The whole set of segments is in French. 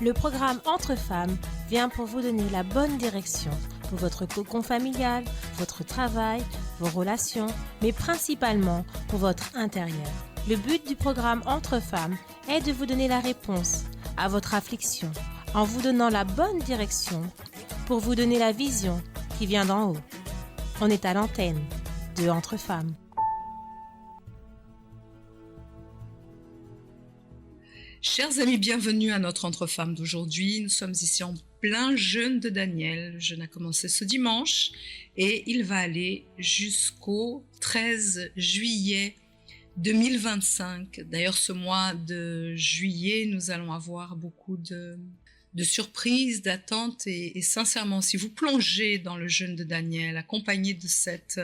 Le programme Entre femmes vient pour vous donner la bonne direction pour votre cocon familial, votre travail, vos relations, mais principalement pour votre intérieur. Le but du programme Entre femmes est de vous donner la réponse à votre affliction en vous donnant la bonne direction pour vous donner la vision qui vient d'en haut. On est à l'antenne de Entre femmes. Chers amis, bienvenue à notre Entre femmes d'aujourd'hui. Nous sommes ici en plein jeûne de Daniel. Le jeûne a commencé ce dimanche et il va aller jusqu'au 13 juillet 2025. D'ailleurs, ce mois de juillet, nous allons avoir beaucoup de surprises, d'attentes et sincèrement, si vous plongez dans le jeûne de Daniel, accompagné de cette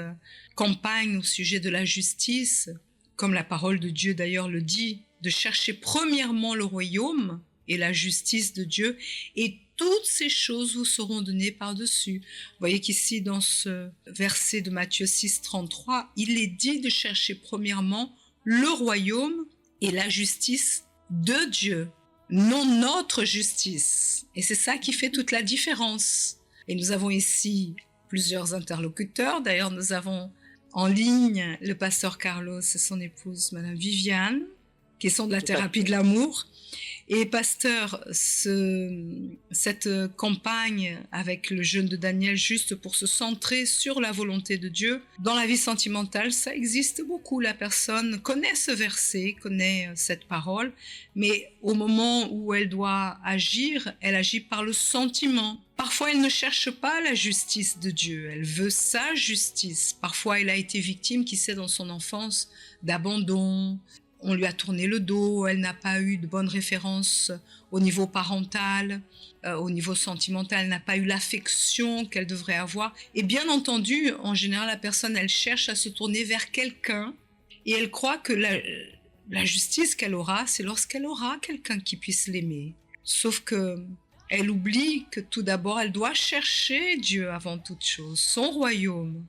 campagne au sujet de la justice, comme la parole de Dieu d'ailleurs le dit, de chercher premièrement le royaume et la justice de Dieu, et toutes ces choses vous seront données par-dessus. Vous voyez qu'ici, dans ce verset de Matthieu 6, 33, il est dit de chercher premièrement le royaume et la justice de Dieu, non notre justice. Et c'est ça qui fait toute la différence. Et nous avons ici plusieurs interlocuteurs. D'ailleurs, nous avons en ligne le pasteur Carlos et son épouse, Madame Viviane, qui sont de la thérapie de l'amour. Et pasteur, cette campagne avec le jeûne de Daniel, juste pour se centrer sur la volonté de Dieu, dans la vie sentimentale, ça existe beaucoup. La personne connaît ce verset, connaît cette parole, mais au moment où elle doit agir, elle agit par le sentiment. Parfois, elle ne cherche pas la justice de Dieu, elle veut sa justice. Parfois, elle a été victime, qui sait, dans son enfance, d'abandon. On lui a tourné le dos, elle n'a pas eu de bonnes références au niveau parental, au niveau sentimental, elle n'a pas eu l'affection qu'elle devrait avoir. Et bien entendu, en général, la personne, elle cherche à se tourner vers quelqu'un et elle croit que la justice qu'elle aura, c'est lorsqu'elle aura quelqu'un qui puisse l'aimer. Sauf que elle oublie que tout d'abord, elle doit chercher Dieu avant toute chose, son royaume.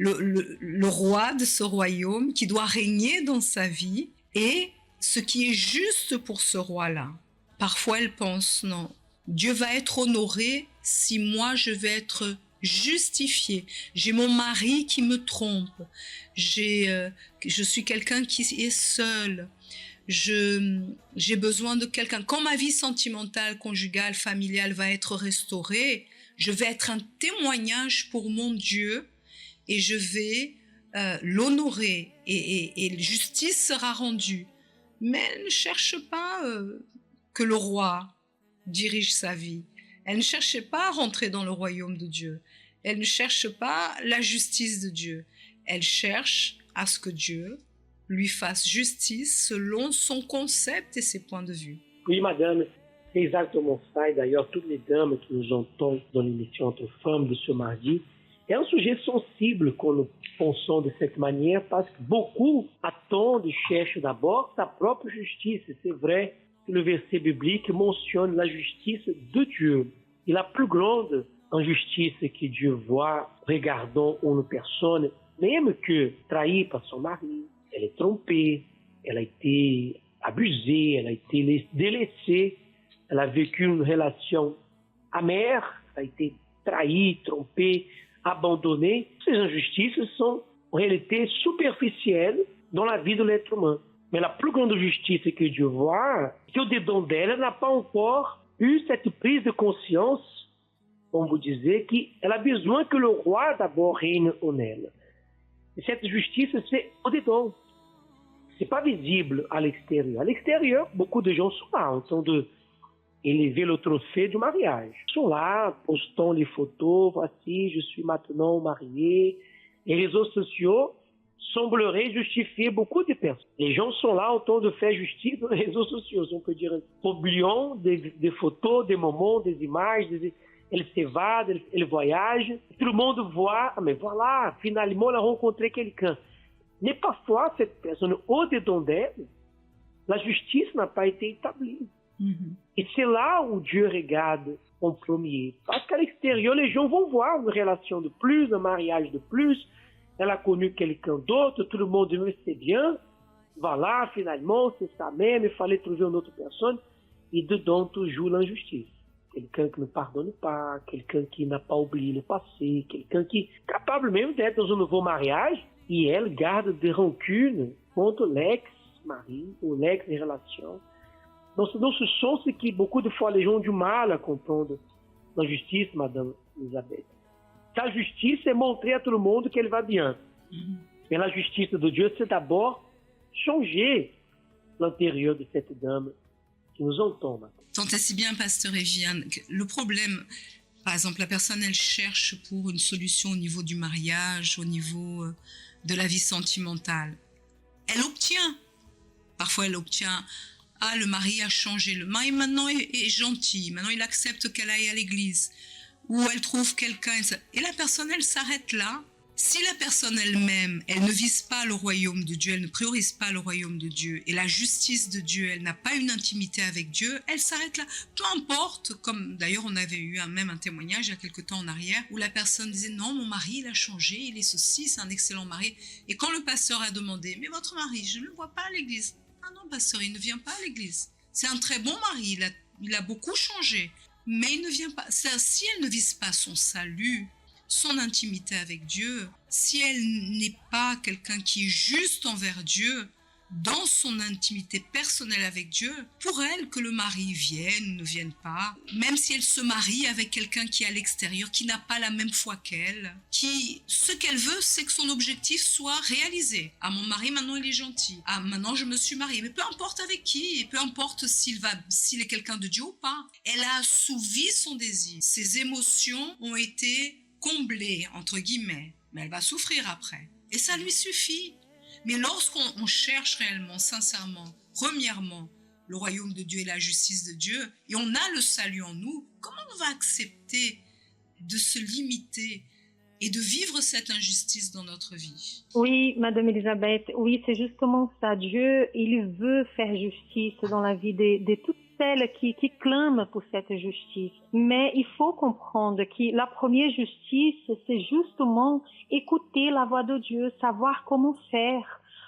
Le roi de ce royaume qui doit régner dans sa vie et ce qui est juste pour ce roi-là. Parfois, elle pense, non, Dieu va être honoré si moi je vais être justifiée. J'ai mon mari qui me trompe, je suis quelqu'un qui est seul, j'ai besoin de quelqu'un. Quand ma vie sentimentale, conjugale, familiale va être restaurée, je vais être un témoignage pour mon Dieu et je vais l'honorer et justice sera rendue. Mais elle ne cherche pas que le roi dirige sa vie. Elle ne cherchait pas à rentrer dans le royaume de Dieu. Elle ne cherche pas la justice de Dieu. Elle cherche à ce que Dieu lui fasse justice selon son concept et ses points de vue. Oui, madame, c'est exactement ça. Et d'ailleurs, toutes les dames qui nous entendent dans l'émission Entre femmes de ce mardi, est un sujet sensible quand nous pensons de cette manière parce que beaucoup attendent et cherchent d'abord sa propre justice. C'est vrai que le verset biblique mentionne la justice de Dieu. Et la plus grande injustice que Dieu voit regardant une personne, même que trahie par son mari, elle est trompée, elle a été abusée, elle a été délaissée, elle a vécu une relation amère, elle a été trahie, trompée, abandonnée. Ces injustices sont en réalité superficielles dans la vie de l'être humain. Mais la plus grande justice que Dieu voit, c'est qu'au-dedans d'elle, elle n'a pas encore eu cette prise de conscience, comme vous disiez, qu'elle a besoin que le roi d'abord règne en elle. Et cette justice, c'est au-dedans. C'est pas visible à l'extérieur. À l'extérieur, beaucoup de gens sont là en train de élever le trophée du mariage. Ils sont là, postant les photos, voici, je suis maintenant marié. Les réseaux sociaux sembleraient justifier beaucoup de personnes. Les gens sont là en train de faire justice dans les réseaux sociaux, on peut dire, publiant des photos, des moments, des images, elle s'évade, elle voyage. Tout le monde voit, mais voilà, finalement, elle a rencontré quelqu'un. Mais parfois, cette personne, au-dedans d'elle, la justice n'a pas été établie. Et c'est là où Dieu regarde en premier. Parce qu'à l'extérieur, les gens vont voir une relation de plus, un mariage de plus. Elle a connu quelqu'un d'autre, tout le monde dit, mais c'est bien. Voilà, finalement, c'est ça même, il fallait trouver une autre personne. et dedans toujours l'injustice. Quelqu'un qui ne pardonne pas, quelqu'un qui n'a pas oublié le passé, quelqu'un qui est capable même d'être dans un nouveau mariage et elle garde des rancunes contre l'ex-mari ou l'ex-relation. Donc ce sont ce que beaucoup de fois les gens ont du mal à comprendre la justice, Madame Elisabeth. La justice est montrer à tout le monde qu'elle va bien. Mais la justice de Dieu, c'est d'abord changer l'intérieur de cette dame qui nous entend maintenant. Tant et si bien, Pasteur Evian, le problème, par exemple, la personne, elle cherche pour une solution au niveau du mariage, au niveau de la vie sentimentale. Elle obtient. Parfois, elle obtient, le mari a changé. Le mari, maintenant, est gentil. Maintenant, il accepte qu'elle aille à l'église. Ou elle trouve quelqu'un. Et la personne, elle s'arrête là. Si la personne elle-même, elle ne vise pas le royaume de Dieu, elle ne priorise pas le royaume de Dieu et la justice de Dieu, elle n'a pas une intimité avec Dieu, elle s'arrête là. Peu importe, comme d'ailleurs on avait eu même un témoignage il y a quelque temps en arrière où la personne disait non, mon mari il a changé, il est ceci, c'est un excellent mari. Et quand le pasteur a demandé, mais votre mari, je ne le vois pas à l'église. Ah non, pasteur, il ne vient pas à l'église. C'est un très bon mari, il a beaucoup changé, mais il ne vient pas. Si elle ne vise pas son salut, son intimité avec Dieu, si elle n'est pas quelqu'un qui est juste envers Dieu, dans son intimité personnelle avec Dieu, pour elle, que le mari vienne ou ne vienne pas, même si elle se marie avec quelqu'un qui est à l'extérieur, qui n'a pas la même foi qu'elle, ce qu'elle veut, c'est que son objectif soit réalisé. Ah, mon mari, maintenant, il est gentil. Ah, maintenant, je me suis mariée. Mais peu importe avec qui, et peu importe s'il est quelqu'un de Dieu ou pas. Elle a assouvi son désir. Ses émotions ont été comblées, entre guillemets. Mais elle va souffrir après. Et ça lui suffit. Mais lorsqu'on cherche réellement, sincèrement, premièrement, le royaume de Dieu et la justice de Dieu, et on a le salut en nous, comment on va accepter de se limiter et de vivre cette injustice dans notre vie? Oui, Madame Elisabeth, oui, c'est justement ça. Dieu, il veut faire justice dans la vie de toutes celles qui clament pour cette justice. Mais il faut comprendre que la première justice, c'est justement écouter la voix de Dieu, savoir comment faire.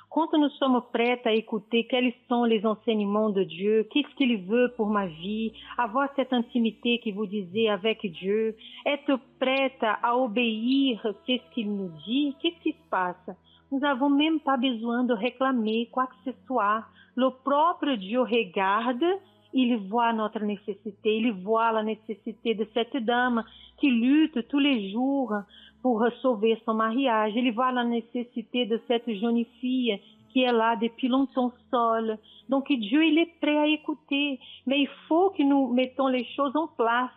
Quand nous sommes prêts à écouter quels sont les enseignements de Dieu, qu'est-ce qu'il veut pour ma vie, avoir cette intimité que vous disiez avec Dieu, être prête à obéir ce qu'il nous dit, qu'est-ce qui se passe? Nous n'avons même pas besoin de réclamer quoi que ce soit. Le propre Dieu regarde, il voit notre nécessité, il voit la nécessité de cette dame qui lutte tous les jours pour sauver son mariage. Il voit la nécessité de cette jeune fille qui est là depuis longtemps seule. Donc Dieu, il est prêt à écouter, mais il faut que nous mettons les choses en place.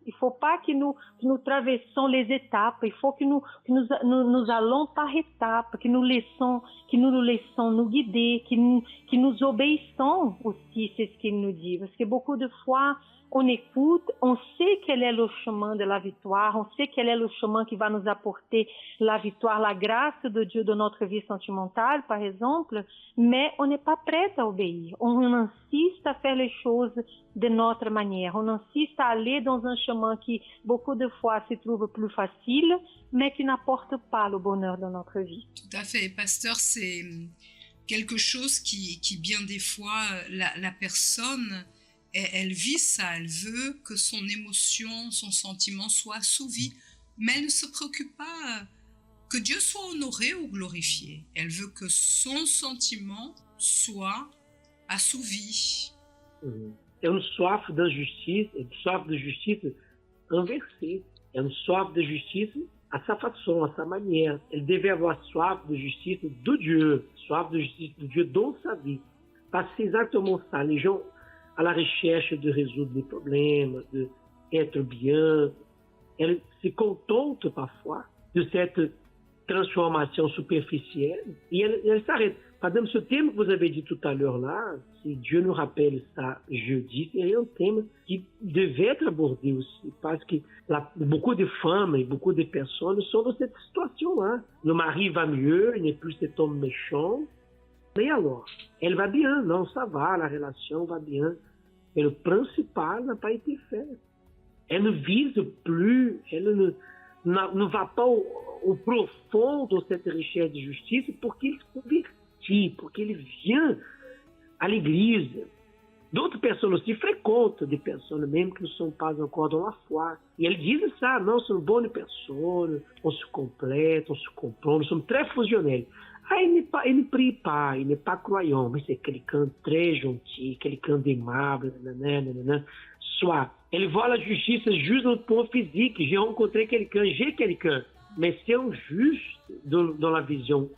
Il ne faut pas que nous traversons les étapes. Il faut que nous allons par étapes, que nous nous laissons nous guider, que nous obéissons aussi, c'est ce qu'il nous dit. Parce que beaucoup de fois, on écoute, on sait quel est le chemin de la victoire, on sait quel est le chemin qui va nous apporter la victoire, la grâce de Dieu de notre vie sentimentale, par exemple, mais on n'est pas prêt à obéir. On insiste à faire les choses de notre manière. On insiste à aller dans un chemin qui, beaucoup de fois, se trouve plus facile, mais qui n'apporte pas le bonheur de notre vie. Tout à fait. Pasteur, c'est quelque chose qui bien des fois, la personne, elle vit ça, elle veut que son émotion, son sentiment soit assouvi, mais elle ne se préoccupe pas que Dieu soit honoré ou glorifié. Elle veut que son sentiment soit assouvi. É une soif d'injustice, une soif de justice inversée. É une soif de justice à sa façon, à sa manière. Elle devait avoir soif de justice de Dieu, soif de justice de Dieu dans sa vie. Parce que c'est exactement ça. Les gens à la recherche de résoudre des problèmes, d'être bien, elle se contente parfois de cette transformation superficielle et elle s'arrête. Madame, ce thème que vous avez dit tout à l'heure là, si Dieu nous rappelle ça jeudi, c'est un thème qui devait être abordé aussi, parce que beaucoup de femmes et beaucoup de personnes sont dans cette situation-là. Le mari va mieux, il n'est plus cet homme méchant. Mais alors, elle va bien, non, ça va, la relation va bien. Mais le principal n'a pas été fait. Elle ne vise plus, elle ne va pas au profond de cette recherche de justice pour qu'il se convertit, pour qu'il vienne à l'église. D'autres personnes aussi fréquentent des personnes même qui ne sont pas encore dans la foi. Et elles disent ça, non, sont bonnes personnes, on se complète, on se comprend, nous sommes très fusionnels. Ah, il ne prie pas, il n'est pas croyant, mais c'est quelqu'un de très gentil, quelqu'un d'aimable, nanana. Soit, elle voit la justice juste dans le point physique, j'ai rencontré quelqu'un, j'ai quelqu'un, mais c'est injuste dans la vision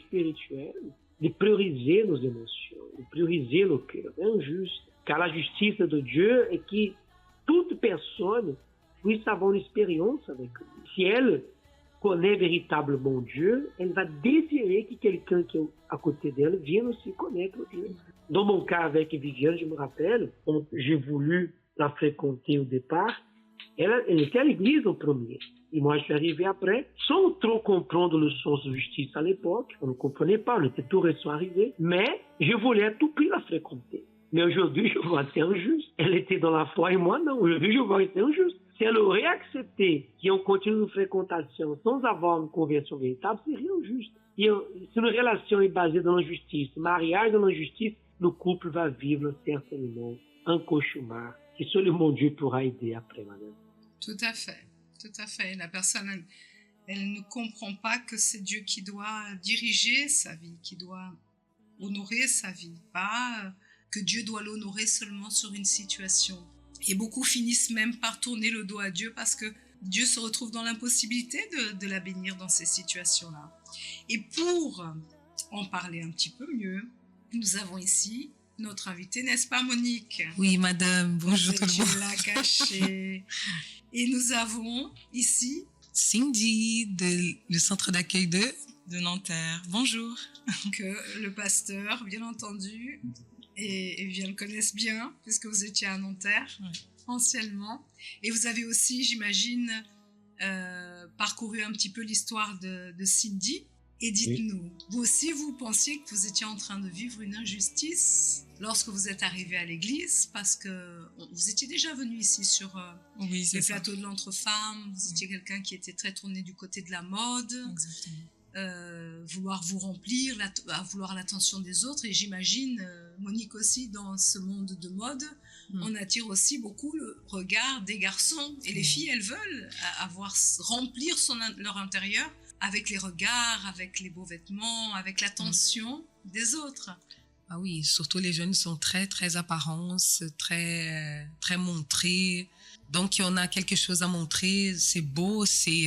spirituelle de prioriser nos émotions, de prioriser le cœur. É injuste. Car la justice de Dieu est que toute personne puisse avoir une expérience avec lui. Si elle connaît véritablement Dieu, elle va désirer que quelqu'un qui est à côté d'elle vienne aussi connaître Dieu. Dans mon cas avec Viviane, je me rappelle, quand j'ai voulu la fréquenter au départ, elle était à l'église au premier. Et moi, je suis arrivé après, sans trop comprendre le sens de justice à l'époque. On ne comprenait pas, on était tout récent arrivé. Mais je voulais à tout prix la fréquenter. Mais aujourd'hui, je vois que c'est injuste. Elle était dans la foi et moi, non. Aujourd'hui, je vois que c'est injuste. Si elle aurait accepté qu'on continue une fréquentation sans avoir une conversion véritable, c'est rien injuste. Et si une relation est basée dans l'injustice, mariage dans l'injustice, le couple va vivre certainement un cauchemar que seulement Dieu pourra aider après, madame. Tout à fait, tout à fait. La personne, elle ne comprend pas que c'est Dieu qui doit diriger sa vie, qui doit honorer sa vie, pas que Dieu doit l'honorer seulement sur une situation. Et beaucoup finissent même par tourner le dos à Dieu parce que Dieu se retrouve dans l'impossibilité de la bénir dans ces situations-là. Et pour en parler un petit peu mieux, nous avons ici notre invitée, n'est-ce pas Monique? Oui, madame, bonjour tout le monde. Tu l'as caché. Et nous avons ici Cindy, du centre d'accueil de Nanterre. Bonjour. Que le pasteur, bien entendu, et bien le connaissent bien, puisque vous étiez à Nanterre, anciennement. Et vous avez aussi, j'imagine, parcouru un petit peu l'histoire de Cindy. Et dites-nous, vous aussi, vous pensiez que vous étiez en train de vivre une injustice lorsque vous êtes arrivé à l'église, parce que vous étiez déjà venu ici sur les plateaux de l'Entre-Femmes, vous étiez quelqu'un qui était très tourné du côté de la mode, vouloir vous remplir, vouloir l'attention des autres, et j'imagine, Monique aussi, dans ce monde de mode, on attire aussi beaucoup le regard des garçons, et les filles, elles veulent remplir leur intérieur avec les regards, avec les beaux vêtements, avec l'attention des autres. Ah oui, surtout les jeunes sont très, très apparence, très, très montrés. Donc, on a quelque chose à montrer, c'est beau, c'est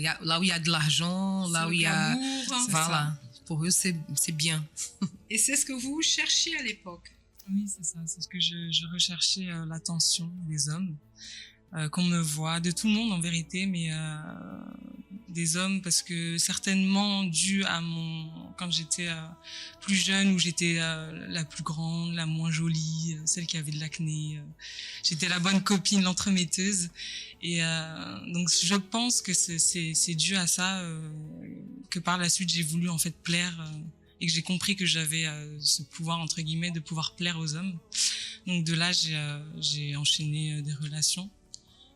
là où il y a de l'argent, là où il y a... Voilà, pour eux, c'est bien. Et c'est ce que vous cherchiez à l'époque? Oui, c'est ça, c'est ce que je recherchais, l'attention des hommes, qu'on me voit, de tout le monde en vérité, mais des hommes, parce que certainement dû à quand j'étais plus jeune, où j'étais la plus grande, la moins jolie, celle qui avait de l'acné, j'étais la bonne copine, l'entremetteuse, et donc je pense que c'est dû à ça que par la suite j'ai voulu en fait plaire, et que j'ai compris que j'avais ce pouvoir entre guillemets de pouvoir plaire aux hommes. Donc de là j'ai enchaîné des relations.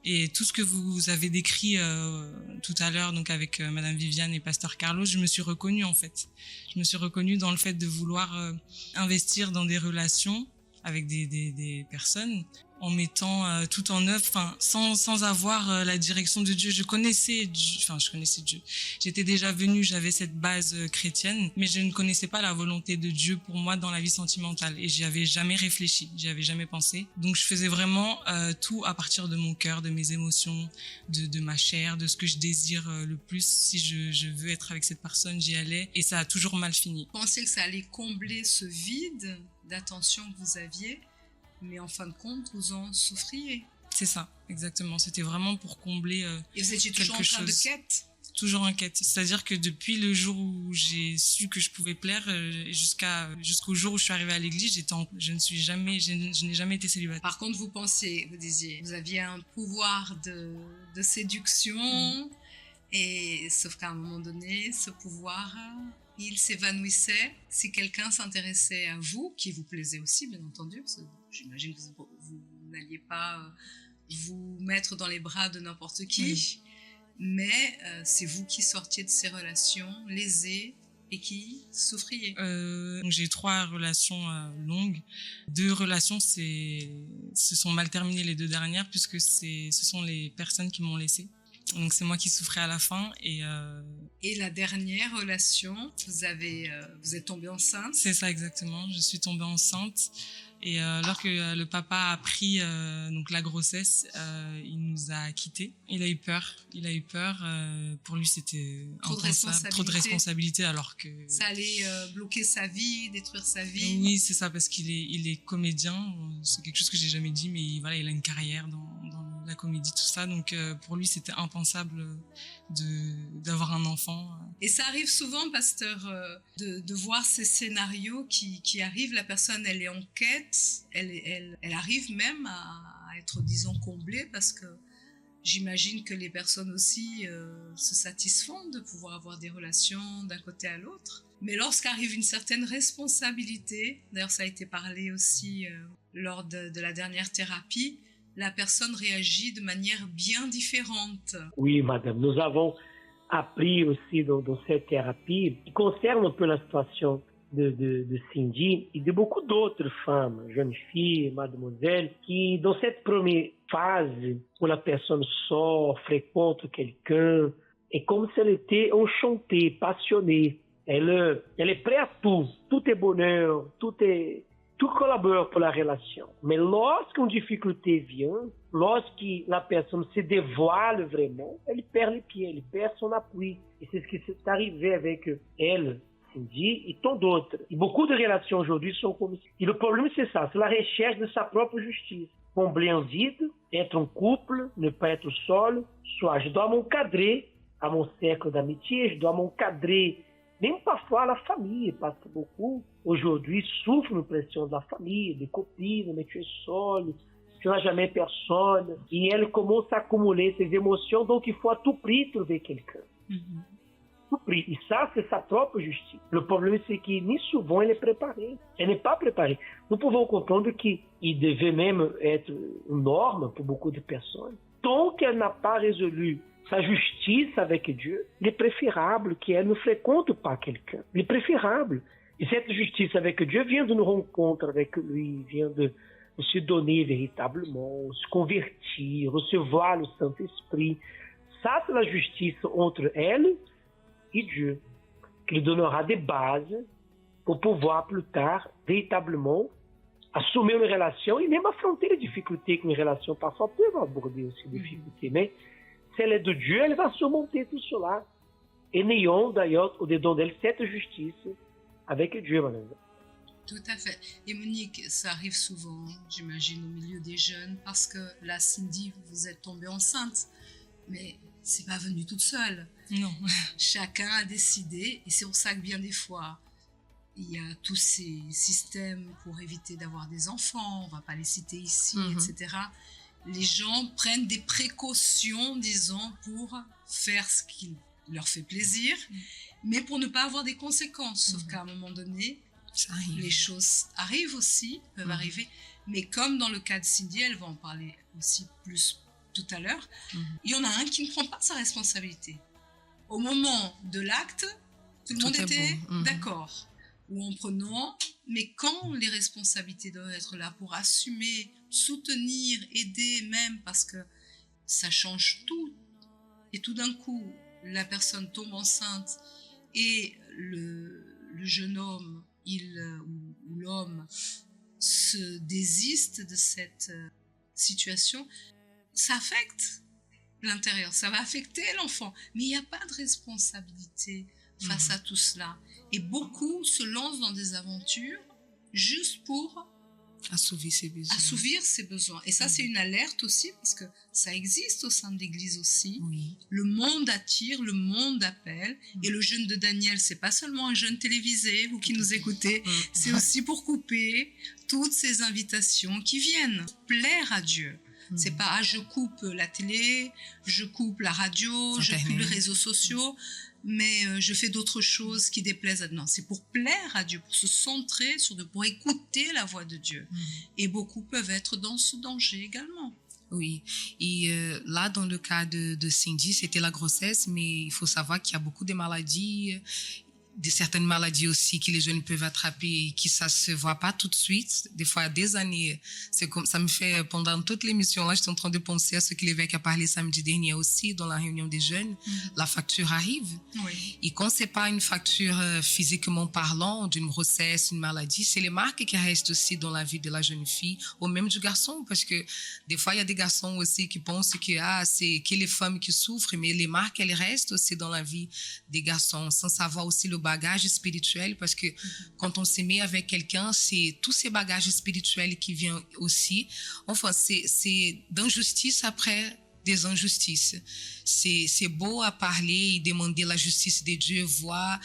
Et tout ce que vous avez décrit tout à l'heure, donc avec Madame Viviane et Pasteur Carlos, je me suis reconnue en fait. Je me suis reconnue dans le fait de vouloir investir dans des relations avec des personnes, en mettant tout en œuvre, sans avoir la direction de Dieu. Je connaissais Dieu. J'étais déjà venue, j'avais cette base chrétienne, mais je ne connaissais pas la volonté de Dieu pour moi dans la vie sentimentale, et j'y avais jamais réfléchi, j'y avais jamais pensé. Donc je faisais vraiment tout à partir de mon cœur, de mes émotions, de ma chair, de ce que je désire le plus. Si je veux être avec cette personne, j'y allais, et ça a toujours mal fini. Vous pensiez que ça allait combler ce vide d'attention que vous aviez, mais en fin de compte, vous en souffriez. C'est ça, exactement. C'était vraiment pour combler et vous étiez toujours en train de quête? Toujours en quête. C'est-à-dire que depuis le jour où j'ai su que je pouvais plaire, jusqu'au jour où je suis arrivée à l'église, je n'ai jamais été célibataire. Par contre, vous disiez, vous aviez un pouvoir de séduction, et sauf qu'à un moment donné, ce pouvoir, il s'évanouissait si quelqu'un s'intéressait à vous, qui vous plaisait aussi, bien entendu, parce que j'imagine que vous n'alliez pas vous mettre dans les bras de n'importe qui, mais c'est vous qui sortiez de ces relations lésées et qui souffriez. Donc j'ai 3 relations longues. 2 relations se sont mal terminées, les 2 dernières, puisque ce sont les personnes qui m'ont laissée. Donc c'est moi qui souffrais à la fin Et la dernière relation, vous êtes tombée enceinte. C'est ça exactement, je suis tombée enceinte et lorsque le papa a appris donc la grossesse, il nous a quittés. Il a eu peur. Pour lui c'était trop de responsabilité alors que ça allait bloquer sa vie, détruire sa vie. Oui, c'est ça, parce qu'il est comédien. C'est quelque chose que j'ai jamais dit, mais voilà, il a une carrière dans la comédie, tout ça. Donc pour lui c'était impensable d'avoir un enfant. Et ça arrive souvent, pasteur, de voir ces scénarios qui arrivent. La personne, elle est en quête, elle arrive même à être, disons, comblée, parce que j'imagine que les personnes aussi se satisfont de pouvoir avoir des relations d'un côté à l'autre. Mais lorsqu'arrive une certaine responsabilité, d'ailleurs ça a été parlé aussi lors de la dernière thérapie, la personne réagit de manière bien différente. Oui, madame, nous avons appris aussi dans cette thérapie, qui concerne un peu la situation de Cindy et de beaucoup d'autres femmes, jeunes filles, mademoiselles, qui dans cette première phase où la personne sort, fréquente quelqu'un, est comme si elle était enchantée, passionnée. Elle est prête à tout. Tout est bonheur, tout collabore pour la relation. Mais lorsqu'une difficulté vient, lorsque la personne se dévoile vraiment, elle perd les pieds, elle perd son appui. Et c'est ce qui s'est arrivé avec elle, Cindy, et tant d'autres. Et beaucoup de relations aujourd'hui sont comme ça. Et le problème, c'est ça, c'est la recherche de sa propre justice. Combler un vide, être en couple, ne pas être seul, soit je dois m'encadrer à mon cercle d'amitié, je dois m'encadrer même parfois la famille, parce que beaucoup, aujourd'hui, souffrent de pression de la famille, des copines, mais tu es seul, tu n'as jamais personne. Et elles commencent à accumuler ces émotions, donc il faut à tout prix trouver quelqu'un. Tout prix. Et ça, c'est sa propre justice. Le problème, c'est que ni souvent elle est préparée. Elle n'est pas préparée. Nous pouvons comprendre qu'il devait même être une norme pour beaucoup de personnes. Tant qu'elle n'a pas résolu sa justice avec Dieu, il est préférable qu'elle ne fréquente pas quelqu'un. Il est préférable. Et cette justice avec Dieu vient de nous rencontrer avec lui, vient de se donner véritablement, se convertir, recevoir le Saint-Esprit. Ça, c'est la justice entre elle et Dieu, qui lui donnera des bases pour pouvoir plus tard, véritablement, assumer une relation et même affronter les difficultés qu'une relation parfois peut aborder aussi, des difficultés. Mais si elle est de Dieu, elle va surmonter tout cela. Et n'ayons d'ailleurs au-dedans d'elle cette justice avec Dieu, madame. Tout à fait. Et Monique, ça arrive souvent, j'imagine, au milieu des jeunes, parce que là, Cindy, vous êtes tombée enceinte, mais c'est pas venu toute seule. Non. Chacun a décidé, et c'est pour ça que bien des fois, il y a tous ces systèmes pour éviter d'avoir des enfants, on va pas les citer ici, etc. Les gens prennent des précautions, disons, pour faire ce qui leur fait plaisir, mais pour ne pas avoir des conséquences. Sauf qu'à un moment donné, les choses arrivent aussi, peuvent arriver. Mais comme dans le cas de Cindy, elle va en parler aussi plus tout à l'heure, il y en a un qui ne prend pas sa responsabilité. Au moment de l'acte, tout le monde était d'accord. Ou en prenant, mais quand les responsabilités doivent être là pour assumer, soutenir, aider même, parce que ça change tout. Et tout d'un coup, la personne tombe enceinte et le jeune homme, ou l'homme se désiste de cette situation, ça affecte l'intérieur, ça va affecter l'enfant. Mais il n'y a pas de responsabilité face à tout cela. Et beaucoup se lancent dans des aventures juste pour assouvir ses besoins. Et ça, c'est une alerte aussi, parce que ça existe au sein de l'Église aussi. Oui. Le monde attire, le monde appelle. Et le jeûne de Daniel, c'est pas seulement un jeûne télévisé, vous qui nous écoutez, c'est aussi pour couper toutes ces invitations qui viennent plaire à Dieu. C'est pas je coupe la télé, je coupe la radio, je coupe les réseaux sociaux, mais je fais d'autres choses qui déplaisent à Dieu. Non, c'est pour plaire à Dieu, pour se centrer pour écouter la voix de Dieu. Et beaucoup peuvent être dans ce danger également. Oui, et là, dans le cas de Cindy, c'était la grossesse, mais il faut savoir qu'il y a beaucoup de maladies certaines maladies aussi que les jeunes peuvent attraper et qui ça se voit pas tout de suite. Des fois, des années. C'est comme ça me fait, pendant toute l'émission là, j'étais en train de penser à ce que l'évêque a parlé samedi dernier aussi dans la réunion des jeunes. La facture arrive. Oui. Et quand c'est pas une facture physiquement parlant d'une grossesse, une maladie, c'est les marques qui restent aussi dans la vie de la jeune fille ou même du garçon, parce que des fois il y a des garçons aussi qui pensent que c'est que les femmes qui souffrent, mais les marques elles restent aussi dans la vie des garçons, sans savoir aussi le bagage spirituel, parce que quand on se met avec quelqu'un, c'est tous ces bagages spirituels qui viennent aussi. Enfin, c'est d'injustice après des injustices. C'est beau à parler et demander la justice de Dieu, voir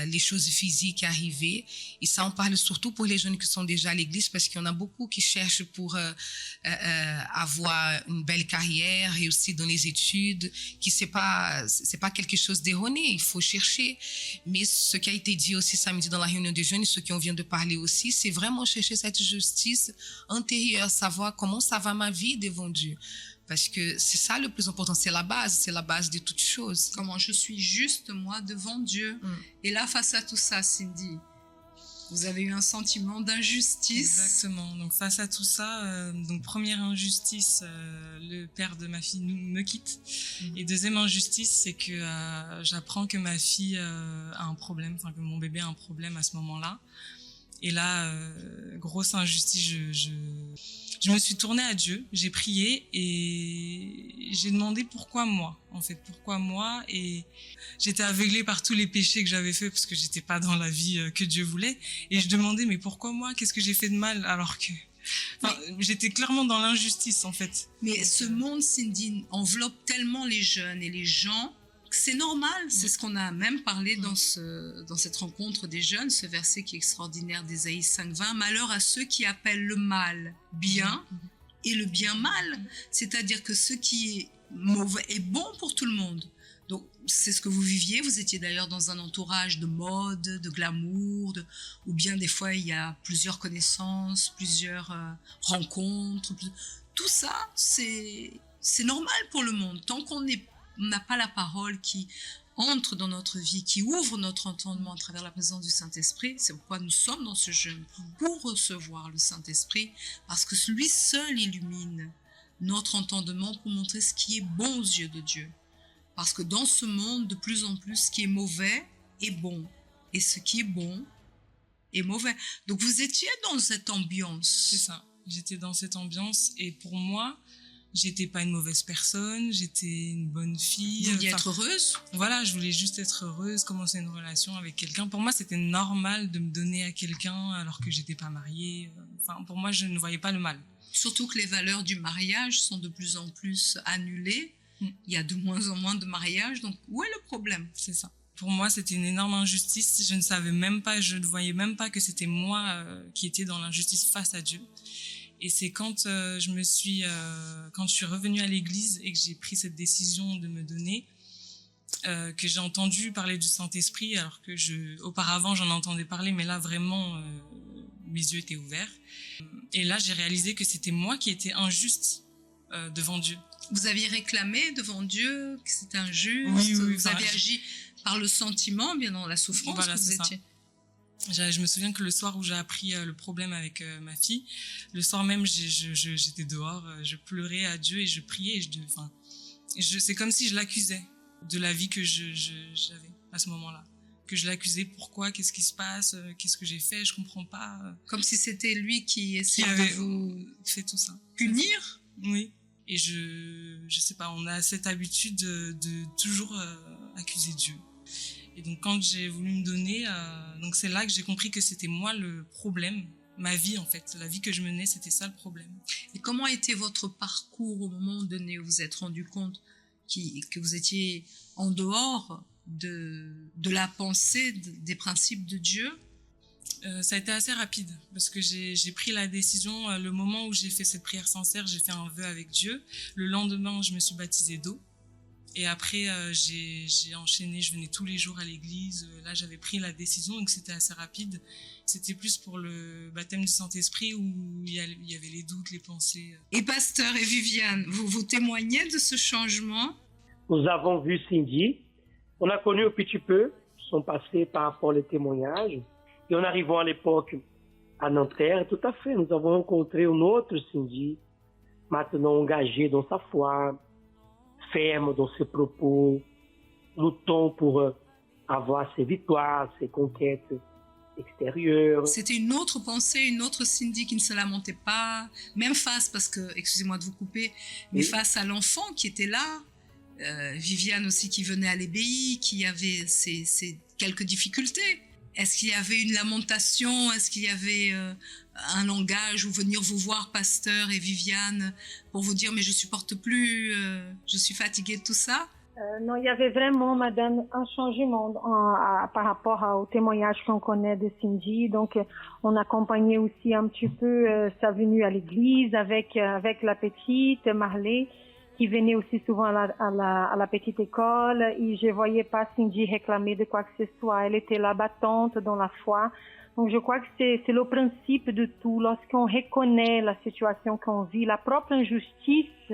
les choses physiques arriver. Et ça, on parle surtout pour les jeunes qui sont déjà à l'église, parce qu'il y en a beaucoup qui cherchent pour avoir une belle carrière et aussi dans les études, qui c'est pas quelque chose d'erroné, il faut chercher. Mais ce qui a été dit aussi samedi dans la réunion des jeunes, ce qu'on vient de parler aussi, c'est vraiment chercher cette justice intérieure, savoir comment ça va ma vie devant Dieu. Parce que c'est ça le plus important, c'est la base de toute chose. Comment je suis juste, moi, devant Dieu. Et là, face à tout ça, Cindy, vous avez eu un sentiment d'injustice. Exactement. Donc, face à tout ça, donc première injustice, le père de ma fille me quitte. Et deuxième injustice, c'est que j'apprends que ma fille a un problème, enfin que mon bébé a un problème à ce moment-là. Et là, grosse injustice, je me suis tournée à Dieu, j'ai prié et j'ai demandé pourquoi moi, en fait, pourquoi moi. Et j'étais aveuglée par tous les péchés que j'avais faits parce que j'étais pas dans la vie que Dieu voulait. Et je demandais, mais pourquoi moi? Qu'est-ce que j'ai fait de mal? Alors que, j'étais clairement dans l'injustice, en fait. Mais ce monde, Cindy, enveloppe tellement les jeunes et les gens. C'est normal, c'est ce qu'on a même parlé dans cette rencontre des jeunes, ce verset qui est extraordinaire d'Ésaïe 5:20. Malheur à ceux qui appellent le mal bien et le bien mal. C'est-à-dire que ce qui est mauvais est bon pour tout le monde. Donc, c'est ce que vous viviez. Vous étiez d'ailleurs dans un entourage de mode, de glamour, ou bien des fois, il y a plusieurs connaissances, plusieurs rencontres. Tout ça, c'est normal pour le monde. Tant qu'on n'a pas la parole qui entre dans notre vie, qui ouvre notre entendement à travers la présence du Saint-Esprit. C'est pourquoi nous sommes dans ce jeûne, pour recevoir le Saint-Esprit, parce que lui seul illumine notre entendement pour montrer ce qui est bon aux yeux de Dieu. Parce que dans ce monde, de plus en plus, ce qui est mauvais est bon, et ce qui est bon est mauvais. Donc vous étiez dans cette ambiance. C'est ça, j'étais dans cette ambiance, et pour moi, j'étais pas une mauvaise personne, j'étais une bonne fille. Vous vouliez être heureuse? Voilà, je voulais juste être heureuse, commencer une relation avec quelqu'un. Pour moi, c'était normal de me donner à quelqu'un alors que j'étais pas mariée. Enfin, pour moi, je ne voyais pas le mal. Surtout que les valeurs du mariage sont de plus en plus annulées. Il y a de moins en moins de mariages, donc où est le problème? C'est ça. Pour moi, c'était une énorme injustice. Je ne savais même pas, je ne voyais même pas que c'était moi qui étais dans l'injustice face à Dieu. Et c'est quand je suis revenue à l'église et que j'ai pris cette décision de me donner, que j'ai entendu parler du Saint-Esprit, alors que auparavant j'en entendais parler, mais là vraiment mes yeux étaient ouverts. Et là j'ai réalisé que c'était moi qui étais injuste devant Dieu. Vous aviez réclamé devant Dieu que c'était injuste, oui, vous avez agi par le sentiment, bien dans la souffrance voilà, que vous étiez. Ça. Je me souviens que le soir où j'ai appris le problème avec ma fille, le soir même, j'étais dehors, je pleurais à Dieu et je priais. C'est comme si je l'accusais de la vie que j'avais à ce moment-là. Que je l'accusais, pourquoi, qu'est-ce qui se passe, qu'est-ce que j'ai fait, je comprends pas. Comme si c'était lui qui essayait avait de vous fait tout ça. punir. Oui. Et je sais pas, on a cette habitude de toujours accuser Dieu. Et donc quand j'ai voulu me donner, donc c'est là que j'ai compris que c'était moi le problème, ma vie en fait, la vie que je menais, c'était ça le problème. Et comment a été votre parcours au moment donné où vous vous êtes rendu compte que vous étiez en dehors de la pensée, des principes de Dieu? Ça a été assez rapide parce que j'ai pris la décision, le moment où j'ai fait cette prière sincère, j'ai fait un vœu avec Dieu. Le lendemain, je me suis baptisée d'eau. Et après, j'ai enchaîné, je venais tous les jours à l'église. Là, j'avais pris la décision, donc c'était assez rapide. C'était plus pour le baptême du Saint-Esprit où il y avait les doutes, les pensées. Et Pasteur et Viviane, vous témoignez de ce changement? Nous avons vu Cindy. On a connu un petit peu sont passés par rapport aux témoignages. Et en arrivant à l'époque à Nanterre, tout à fait, nous avons rencontré un autre Cindy, maintenant engagé dans sa foi, ferme dans ses propos, luttant pour avoir ses victoires, ses conquêtes extérieures. C'était une autre pensée, une autre Cindy qui ne se lamentait pas, même face, parce que, excusez-moi de vous couper, mais face à l'enfant qui était là, Viviane aussi qui venait à l'ébéi, qui avait ses quelques difficultés. Est-ce qu'il y avait une lamentation? Est-ce qu'il y avait un langage ou venir vous voir, pasteur et Viviane, pour vous dire mais je supporte plus, je suis fatiguée de tout ça? Non, il y avait vraiment, madame, un changement par rapport au témoignage qu'on connaît de Cindy. Donc, on accompagnait aussi un petit peu sa venue à l'église avec la petite Marley, qui venait aussi souvent à la petite école. Et je voyais pas Cindy réclamer de quoi que ce soit. Elle était là battante dans la foi. Donc, je crois que c'est le principe de tout. Lorsqu'on reconnaît la situation qu'on vit, la propre injustice,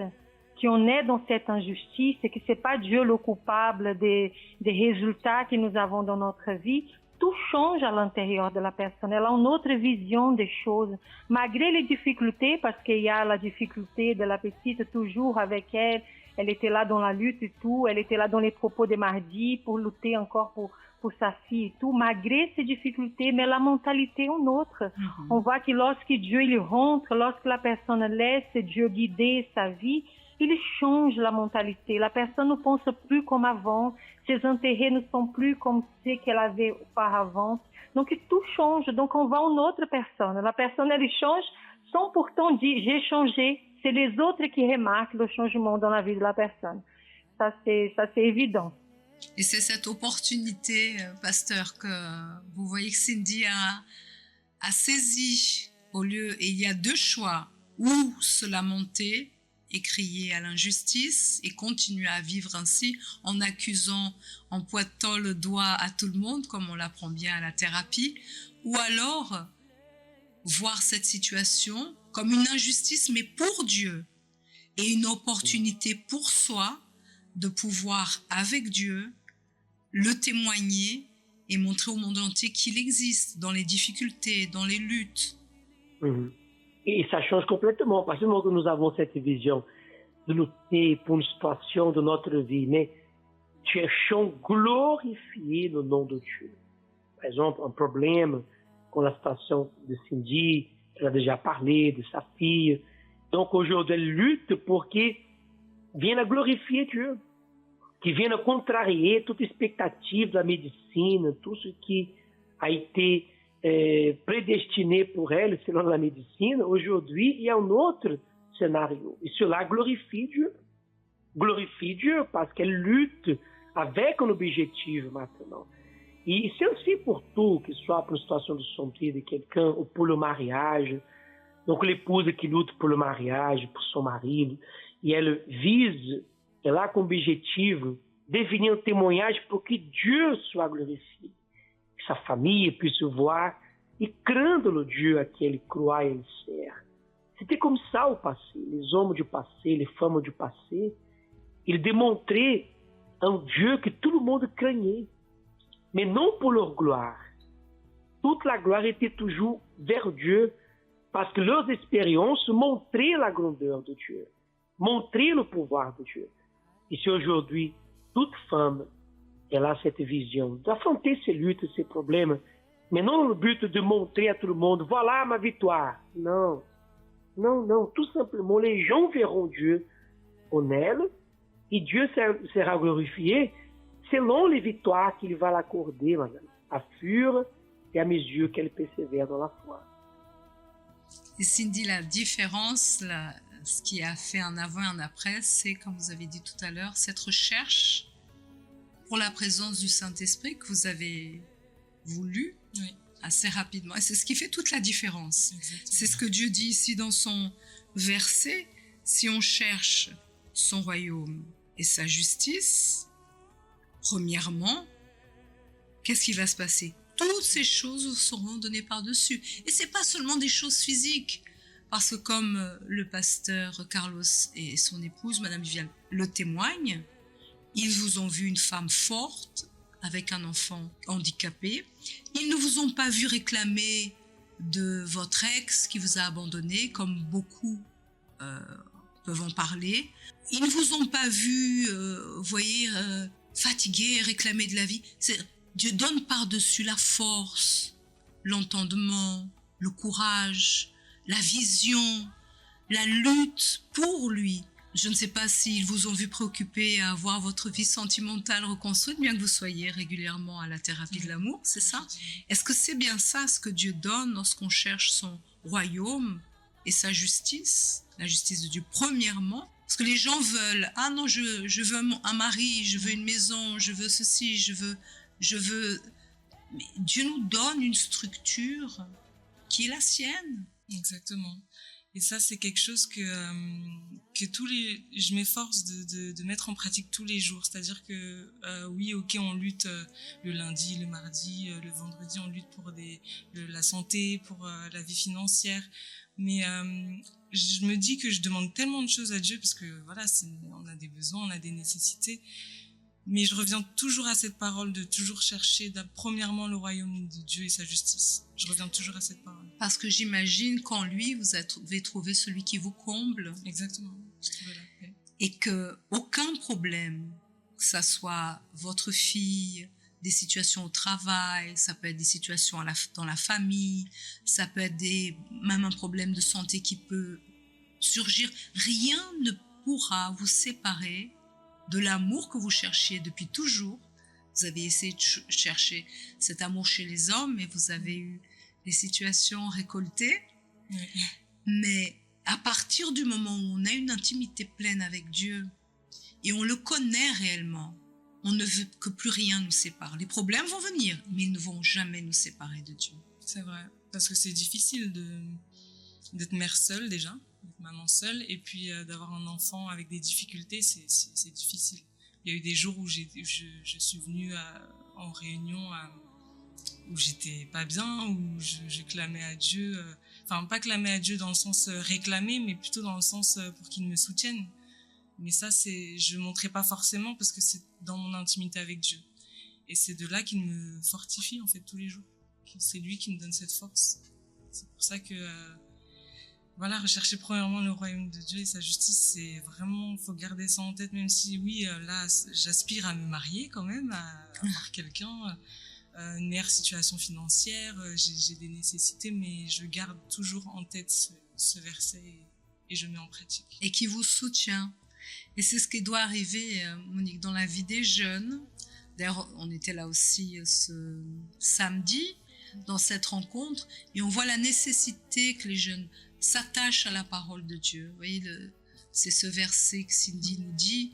qu'on est dans cette injustice et que c'est pas Dieu le coupable des résultats que nous avons dans notre vie, tout change à l'intérieur de la personne. Elle a une autre vision des choses. Malgré les difficultés, parce qu'il y a la difficulté de la petite toujours avec elle, elle était là dans la lutte et tout, elle était là dans les propos de mardi pour lutter encore pour sa fille et tout, malgré ces difficultés, mais la mentalité est une autre. On voit que lorsque Dieu il rentre, lorsque la personne laisse Dieu guider sa vie, il change la mentalité. La personne ne pense plus comme avant. Ses intérêts ne sont plus comme ceux qu'elle avait auparavant. Donc, tout change. Donc, on voit une autre personne. La personne, elle change sans pourtant dire « j'ai changé ». C'est les autres qui remarquent le changement dans la vie de la personne. Ça, c'est évident. Et c'est cette opportunité, pasteur, que vous voyez que Cindy a saisi au lieu. Et il y a deux choix. Ou se lamenter et crier à l'injustice et continuer à vivre ainsi en accusant, en pointant le doigt à tout le monde, comme on l'apprend bien à la thérapie, ou alors voir cette situation comme une injustice, mais pour Dieu, et une opportunité pour soi de pouvoir, avec Dieu, le témoigner et montrer au monde entier qu'il existe dans les difficultés, dans les luttes. Et ça change complètement, parce que nous avons cette vision de lutter pour une situation de notre vie, mais cherchons glorifier le nom de Dieu. Par exemple, un problème com la situation de Cindy, elle a déjà parlé de sa fille. Donc aujourd'hui, elle lutte pour qu'il vienne à glorifier Dieu, qu'il vienne à contrarier toute expectative de la médecine, tout ce qui a été prédestiné pour elle selon la médecine. Aujourd'hui, il y a un autre scénario. Et cela glorifie Dieu. Glorifie Dieu parce qu'elle lutte avec un objectif maintenant. Et c'est aussi pour tout, que ce soit pour une situation de santé de quelqu'un ou pour le mariage. Donc l'épouse qui lutte pour le mariage, pour son marido, et elle vise, elle a comme objectif devenir un témoignage pour que Dieu soit glorifié. Que sa famille puisse voir et craindre le Dieu à qui elle croit et elle sert. C'était comme ça au passé. Les hommes du passé, les femmes du passé, ils démontraient un Dieu que tout le monde craignait, mais non pour leur gloire. Toute la gloire était toujours vers Dieu, parce que leurs expériences montraient la grandeur de Dieu, montraient le pouvoir de Dieu. Et si aujourd'hui, toute femme, elle a cette vision d'affronter ses luttes, ses problèmes, mais non le but de montrer à tout le monde, voilà ma victoire. Non, non, non, tout simplement, les gens verront Dieu en elle, et Dieu sera glorifié selon les victoires qu'il va l'accorder, madame, à fur et à mesure qu'elle persévère dans la foi. Et Cindy, la différence, ce qui a fait un avant et un après, c'est, comme vous avez dit tout à l'heure, cette recherche pour la présence du Saint-Esprit que vous avez voulu assez rapidement. Et c'est ce qui fait toute la différence. Exactement. C'est ce que Dieu dit ici dans son verset. Si on cherche son royaume et sa justice, premièrement, qu'est-ce qui va se passer? Toutes ces choses vous seront données par-dessus. Et c'est pas seulement des choses physiques. Parce que comme le pasteur Carlos et son épouse, Madame Viviane, le témoignent, ils vous ont vu une femme forte, avec un enfant handicapé. Ils ne vous ont pas vu réclamer de votre ex qui vous a abandonné, comme beaucoup peuvent en parler. Ils ne vous ont pas vu, fatigué, réclamer de la vie. Dieu donne par-dessus la force, l'entendement, le courage, la vision, la lutte pour lui. Je ne sais pas s'ils vous ont vu préoccupés à avoir votre vie sentimentale reconstruite, bien que vous soyez régulièrement à la thérapie de l'amour, c'est ça? Est-ce que c'est bien ça ce que Dieu donne lorsqu'on cherche son royaume et sa justice, la justice de Dieu premièrement? Parce que les gens veulent, ah non, je veux un mari, je veux une maison, je veux ceci, je veux... Mais Dieu nous donne une structure qui est la sienne. Exactement. Et ça, c'est quelque chose que je m'efforce de mettre en pratique tous les jours. C'est-à-dire que, oui, ok, on lutte le lundi, le mardi, le vendredi, on lutte pour la santé, pour la vie financière. Mais je me dis que je demande tellement de choses à Dieu parce que, voilà, on a des besoins, on a des nécessités. Mais je reviens toujours à cette parole de toujours chercher premièrement le royaume de Dieu et sa justice. Je reviens toujours à cette parole. Parce que j'imagine qu'en lui, vous avez trouvé celui qui vous comble. Exactement. Je trouvais la paix. Et qu'aucun problème, que ça soit votre fille, des situations au travail, ça peut être des situations dans la famille, ça peut être même un problème de santé qui peut surgir, rien ne pourra vous séparer de l'amour que vous cherchiez depuis toujours. Vous avez essayé de chercher cet amour chez les hommes, mais vous avez eu des situations récoltées. Oui. Mais à partir du moment où on a une intimité pleine avec Dieu et on le connaît réellement, on ne veut que plus rien nous sépare. Les problèmes vont venir, mais ils ne vont jamais nous séparer de Dieu. C'est vrai, parce que c'est difficile d'être mère seule déjà, d'être maman seule, et puis d'avoir un enfant avec des difficultés, c'est difficile. Il y a eu des jours où je suis venue en réunion où j'étais pas bien, où je clamais à Dieu, enfin pas clamais à Dieu dans le sens réclamer, mais plutôt dans le sens pour qu'il me soutienne. Mais ça, je montrais pas forcément parce que c'est dans mon intimité avec Dieu. Et c'est de là qu'il me fortifie en fait tous les jours. C'est lui qui me donne cette force. C'est pour ça que voilà, rechercher premièrement le royaume de Dieu et sa justice, c'est vraiment, faut garder ça en tête, même si oui, là, j'aspire à me marier quand même, à avoir quelqu'un, une meilleure situation financière, j'ai des nécessités, mais je garde toujours en tête ce verset et je mets en pratique. Et qui vous soutient. Et c'est ce qui doit arriver, Monique, dans la vie des jeunes. D'ailleurs, on était là aussi ce samedi, dans cette rencontre, et on voit la nécessité que les jeunes s'attachent à la parole de Dieu. Vous voyez, c'est ce verset que Cindy nous dit,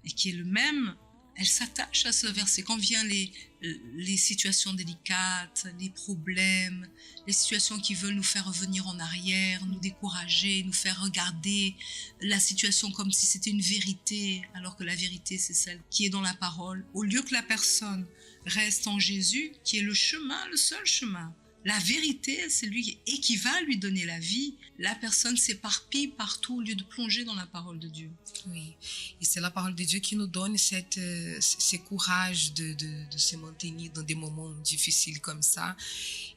et qui est le même. Elle s'attache à ce verset. Quand viennent les situations délicates, les problèmes, les situations qui veulent nous faire revenir en arrière, nous décourager, nous faire regarder la situation comme si c'était une vérité, alors que la vérité, c'est celle qui est dans la parole. Au lieu que la personne reste en Jésus, qui est le chemin, le seul chemin. La vérité, c'est lui qui va lui donner la vie. La personne s'éparpille partout au lieu de plonger dans la parole de Dieu. Oui, et c'est la parole de Dieu qui nous donne ce courage de se maintenir dans des moments difficiles comme ça.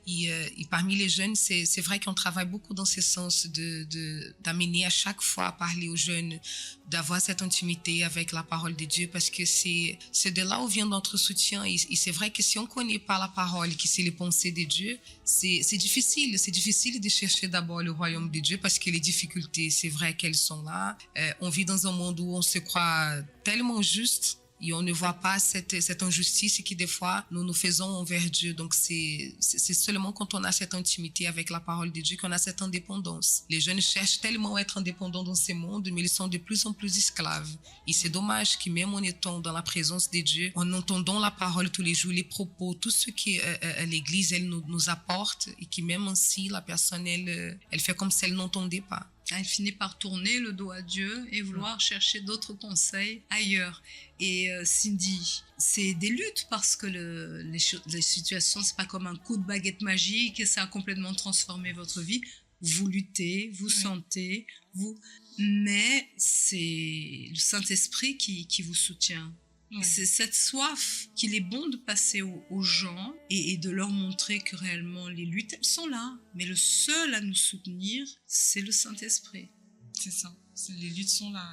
Et parmi les jeunes, c'est vrai qu'on travaille beaucoup dans ce sens d'amener à chaque fois à parler aux jeunes, d'avoir cette intimité avec la parole de Dieu, parce que c'est de là où vient notre soutien. Et c'est vrai que si on ne connaît pas la parole, que c'est les pensées de Dieu, c'est difficile de chercher d'abord le royaume de Dieu, parce que les difficultés, c'est vrai qu'elles sont là. On vit dans un monde où on se croit tellement juste et on ne voit pas cette injustice que des fois nous faisons envers Dieu. Donc c'est seulement quand on a cette intimité avec la parole de Dieu qu'on a cette indépendance. Les jeunes cherchent tellement à être indépendants dans ce monde, mais ils sont de plus en plus esclaves. Et c'est dommage que même en étant dans la présence de Dieu, en entendant la parole tous les jours, les propos, tout ce que l'Église elle nous apporte, et que même ainsi la personne elle fait comme si elle n'entendait pas. Elle finit par tourner le dos à Dieu et vouloir chercher d'autres conseils ailleurs. Et Cindy, c'est des luttes parce que les situations, c'est pas comme un coup de baguette magique et ça a complètement transformé votre vie. Vous luttez, vous sentez, mais c'est le Saint-Esprit qui vous soutient. Et c'est cette soif qu'il est bon de passer aux gens et de leur montrer que réellement les luttes, elles sont là. Mais le seul à nous soutenir, c'est le Saint-Esprit. C'est ça. Les luttes sont là.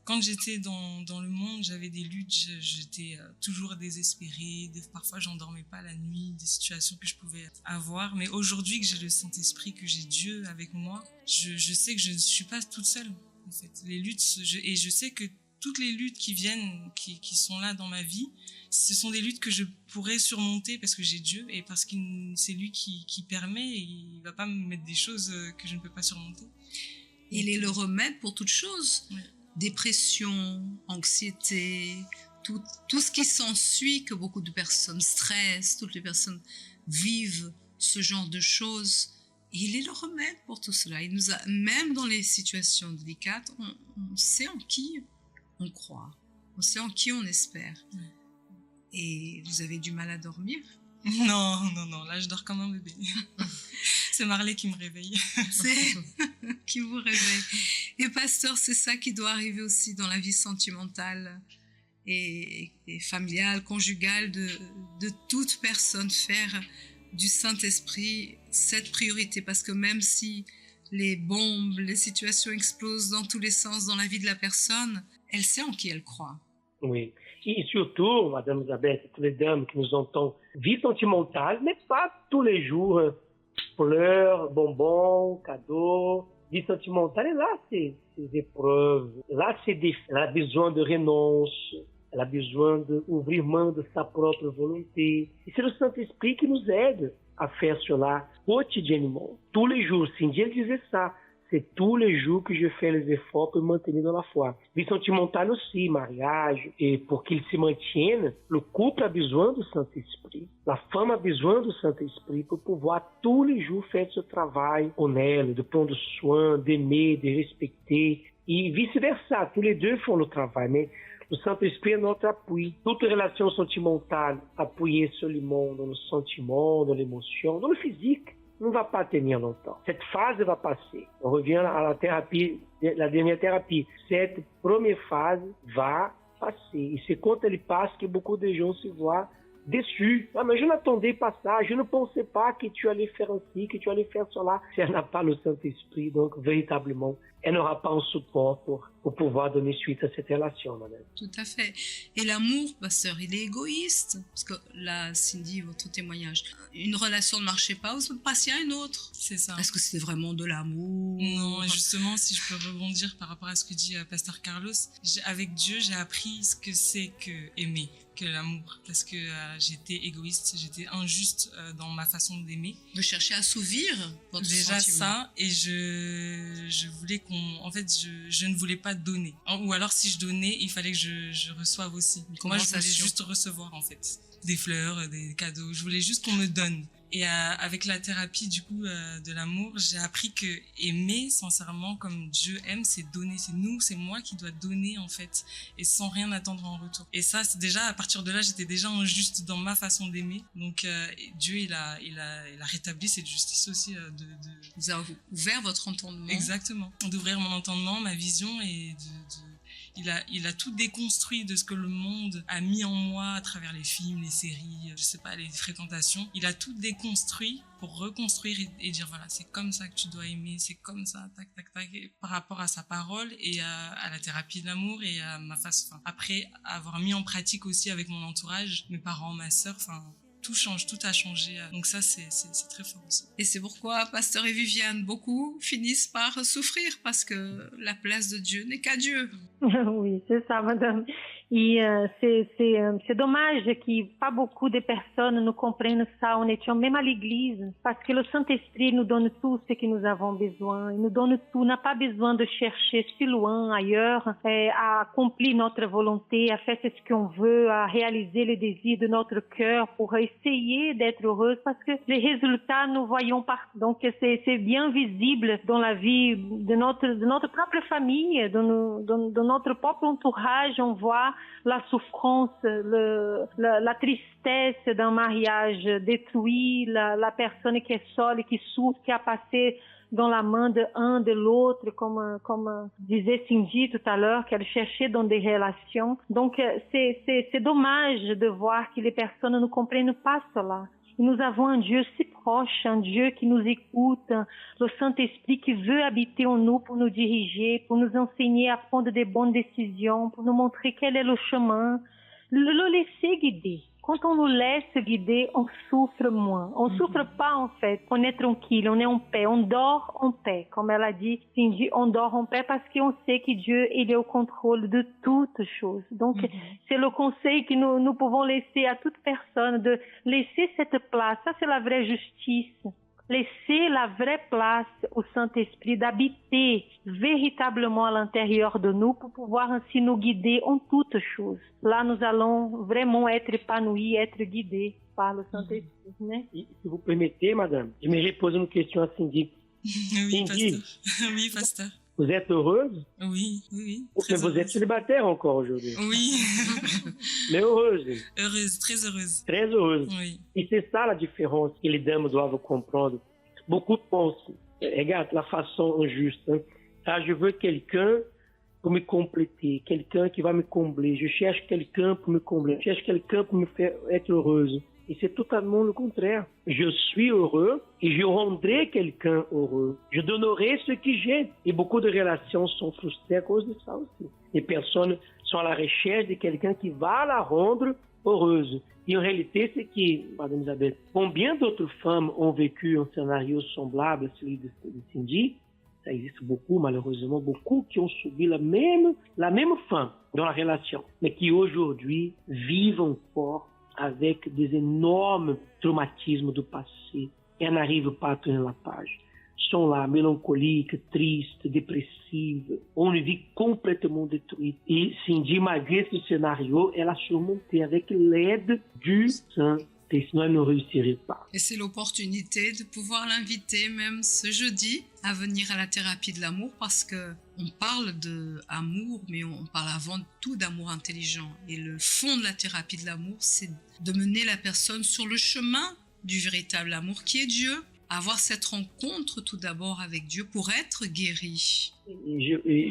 Quand j'étais dans le monde, j'avais des luttes, j'étais toujours désespérée. Parfois, j'endormais pas la nuit, des situations que je pouvais avoir. Mais aujourd'hui que j'ai le Saint-Esprit, que j'ai Dieu avec moi, je sais que je ne suis pas toute seule. En fait, les luttes, et je sais que toutes les luttes qui viennent, qui sont là dans ma vie, ce sont des luttes que je pourrais surmonter parce que j'ai Dieu et parce que c'est lui qui permet et il va pas me mettre des choses que je ne peux pas surmonter. Il est le remède pour toutes choses. Ouais. Dépression, anxiété, tout ce qui s'ensuit, que beaucoup de personnes stressent, toutes les personnes vivent ce genre de choses. Il est le remède pour tout cela. Il nous a, même dans les situations délicates, on sait en qui on croit, on sait en qui on espère. Et vous avez du mal à dormir? Non, là je dors comme un bébé. C'est Marley qui me réveille. C'est qui vous réveille. Et pasteur, c'est ça qui doit arriver aussi dans la vie sentimentale et familiale, conjugale de toute personne, faire du Saint-Esprit cette priorité. Parce que même si les bombes, les situations explosent dans tous les sens dans la vie de la personne, elle sait en qui elle croit. Oui. Et surtout, Madame Elisabeth, et toutes les dames qui nous entendent, vie sentimentale, mais pas tous les jours. Pleurs, bonbons, cadeaux. Vie sentimentale, et là, c'est épreuves. Là, elle a besoin de renonce. Elle a besoin d'ouvrir main de sa propre volonté. Et c'est le Saint-Esprit qui nous aide à faire cela quotidiennement. Tous les jours, Cindy, elle disait ça. C'est tous les jours que je fais les efforts pour me maintenir dans la foi. Vie sentimentale aussi, mariage. Et pour qu'il se maintienne, le couple a besoin du Saint-Esprit. La femme a besoin du Saint-Esprit pour pouvoir tous les jours faire ce travail honnête, de prendre soin, d'aimer, de respecter. Et vice-versa, tous les deux font le travail, mais le Saint-Esprit est notre appui. Toute relation sentimentale appuyée seulement dans le sentiment, dans l'émotion, dans le physique, ne va pas tenir longtemps. Cette phase va passer. On revient à la thérapie, la dernière thérapie. Cette première phase va passer. Et c'est quand elle passe que beaucoup de gens se voient déçus. Ah, mais je n'attendais pas ça. Je ne pensais pas que tu allais faire ainsi, que tu allais faire cela. Si elle n'a pas le Saint-Esprit, donc véritablement, elle n'aura pas un support pour pouvoir donner suite à cette relation, madame. Tout à fait. Et l'amour, pasteur, il est égoïste. Parce que là, Cindy, votre témoignage, une relation ne marchait pas, vous passiez à une autre. C'est ça. Est-ce que c'était vraiment de l'amour? Non, et justement, si je peux rebondir par rapport à ce que dit pasteur Carlos, avec Dieu, j'ai appris ce que c'est que aimer, que l'amour. Parce que j'étais égoïste, j'étais injuste dans ma façon d'aimer. De chercher à assouvir votre déjà sentiment. Ça, et je voulais en fait, je ne voulais pas donner. Ou alors, si je donnais, il fallait que je reçoive aussi. Moi, je voulais juste recevoir, en fait. Des fleurs, des cadeaux. Je voulais juste qu'on me donne. Et avec la thérapie, du coup, de l'amour, j'ai appris que aimer, sincèrement, comme Dieu aime, c'est donner. C'est moi qui dois donner, en fait. Et sans rien attendre en retour. Et ça, c'est déjà, à partir de là, j'étais déjà injuste dans ma façon d'aimer. Donc, Dieu, il a rétabli cette justice aussi Vous avez ouvert votre entendement. Exactement. D'ouvrir mon entendement, ma vision et il a tout déconstruit de ce que le monde a mis en moi à travers les films, les séries, je sais pas, les fréquentations. Il a tout déconstruit pour reconstruire et dire voilà, c'est comme ça que tu dois aimer, c'est comme ça, tac, tac, tac, par rapport à sa parole et à la thérapie de l'amour et à ma façon. Après avoir mis en pratique aussi avec mon entourage, mes parents, ma sœur, tout change, tout a changé. Donc ça, c'est très fort aussi. Et c'est pourquoi Pasteur et Viviane, beaucoup finissent par souffrir parce que la place de Dieu n'est qu'à Dieu. Oui, c'est ça, madame. Et c'est dommage que pas beaucoup de personnes nous comprennent ça, honnêtement, même à l'église, parce que le Saint-Esprit nous donne tout ce que nous avons besoin. Il nous donne tout, on n'a pas besoin de chercher si loin, ailleurs, à accomplir notre volonté, à faire ce qu'on veut, à réaliser les désirs de notre cœur pour essayer d'être heureuse, parce que les résultats, nous voyons pas. Donc, c'est bien visible dans la vie de notre propre famille, de notre propre entourage, on voit la souffrance, la tristesse d'un mariage détruit, la personne qui est seule, qui souffre, qui a passé dans la main de un, de l'autre, comme disait Cindy tout à l'heure, qu'elle cherchait dans des relations. Donc, c'est dommage de voir que les personnes ne comprennent pas cela. Et nous avons un Dieu si proche, un Dieu qui nous écoute, le Saint-Esprit qui veut habiter en nous pour nous diriger, pour nous enseigner à prendre des bonnes décisions, pour nous montrer quel est le chemin. Le laisser guider. Quand on nous laisse guider, on souffre moins. On souffre pas, en fait. On est tranquille, on est en paix, on dort en paix. Comme elle a dit, Cindy, on dort en paix parce qu'on sait que Dieu, il est au contrôle de toutes choses. Donc, c'est le conseil que nous pouvons laisser à toute personne, de laisser cette place. Ça, c'est la vraie justice. Laisser la vraie place au Saint-Esprit d'habiter véritablement à l'intérieur de nous pour pouvoir ainsi nous guider en toutes choses. Là, nous allons vraiment être épanouis, être guidés par le Saint-Esprit. Né? Si vous permettez, madame, j'aimerais poser une question à Cindy. Oui, Cindy, pasteur. Oui, pasteur. vous êtes heureuse? Oui. Mais vous êtes célibataire encore aujourd'hui. Oui. Mais heureuse. Heureuse, très heureuse. Très heureuse. Oui. Et c'est ça la différence que les dames doivent comprendre. Beaucoup pensent, regarde la façon injuste. Hein. Ah, je veux quelqu'un pour me compléter, quelqu'un qui va me combler. Je cherche quelqu'un pour me combler. Je cherche quelqu'un pour me faire être heureuse. Et c'est totalement le contraire. Je suis heureux et je rendrai quelqu'un heureux. Je donnerai ce que j'ai. Et beaucoup de relations sont frustrées à cause de ça aussi. Les personnes sont à la recherche de quelqu'un qui va la rendre heureuse. Et en réalité, c'est que, Madame Isabelle, combien d'autres femmes ont vécu un scénario semblable à celui de Cindy? Ça existe beaucoup, malheureusement, beaucoup qui ont subi la même fin dans la relation, mais qui aujourd'hui vivent encore avec des énormes traumatismes du passé et n'arrivent pas à tourner la page. Sont là, mélancoliques, tristes, dépressives, ont une vie complètement détruite. Et Cindy, malgré ce scénario, elle a surmonté avec l'aide du Saint-Esprit, sinon elle ne réussirait pas. Et c'est l'opportunité de pouvoir l'inviter même ce jeudi à venir à la thérapie de l'amour, parce que on parle d'amour, mais on parle avant tout d'amour intelligent. Et le fond de la thérapie de l'amour, c'est de mener la personne sur le chemin du véritable amour qui est Dieu. Avoir cette rencontre tout d'abord avec Dieu pour être guéri.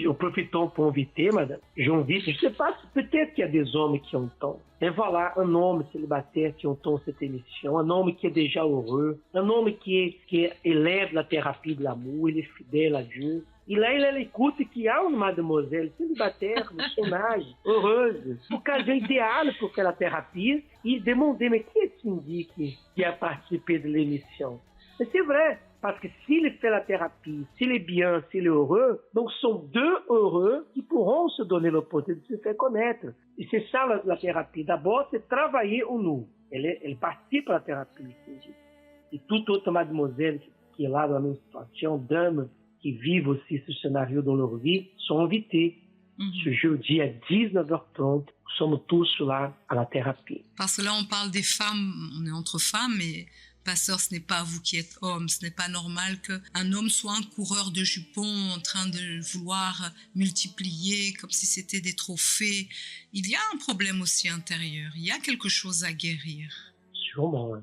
En profitant pour inviter, madame, j'invite, je ne sais pas, peut-être qu'il y a des hommes qui entendent. Et voilà, un homme célibataire qui entend cette émission, un homme qui est déjà heureux, un homme qui élève la thérapie de l'amour, il est fidèle à Dieu. E lá ele écoute qu'il y a une mademoiselle célibataire, de son âge, heureuse, occasion idéale pour faire la thérapie, et demander, mais qui est Cindy qui a participé de l'émission? Mais c'est vrai, parce que s'il fait la thérapie, s'il est bien, s'il est heureux, donc sont deux heureux qui pourront se donner l'opportunité de se faire connaître. Et c'est ça la thérapie. D'abord, c'est travailler en nous. Elle participe à la thérapie. Et toute autre mademoiselle qui est là dans la même situation, dame qui vivent aussi ce scénario dans leur vie, sont invités. Ce jeudi à 19h30, nous sommes tous là à la thérapie. Parce que là, on parle des femmes, on est entre femmes, mais pasteur, ce n'est pas vous qui êtes homme. Ce n'est pas normal qu'un homme soit un coureur de jupons en train de vouloir multiplier comme si c'était des trophées. Il y a un problème aussi intérieur. Il y a quelque chose à guérir. Sûrement.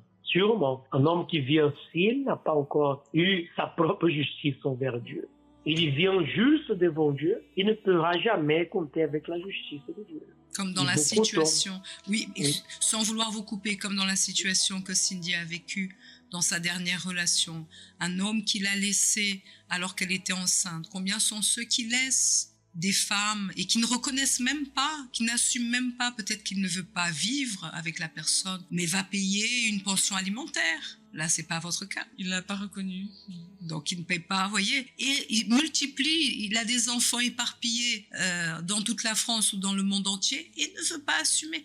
Un homme qui vit ainsi, il n'a pas encore eu sa propre justice envers Dieu. Il vit injuste devant Dieu. Il ne pourra jamais compter avec la justice de Dieu. Comme dans la situation, oui, sans vouloir vous couper, comme dans la situation que Cindy a vécue dans sa dernière relation. Un homme qui l'a laissée alors qu'elle était enceinte. Combien sont ceux qui laissent des femmes et qui ne reconnaissent même pas, qui n'assument même pas, peut-être qu'il ne veut pas vivre avec la personne, mais va payer une pension alimentaire. Là, c'est pas votre cas. Il l'a pas reconnu. Donc, il ne paye pas, vous voyez. Et il multiplie, il a des enfants éparpillés dans toute la France ou dans le monde entier et ne veut pas assumer.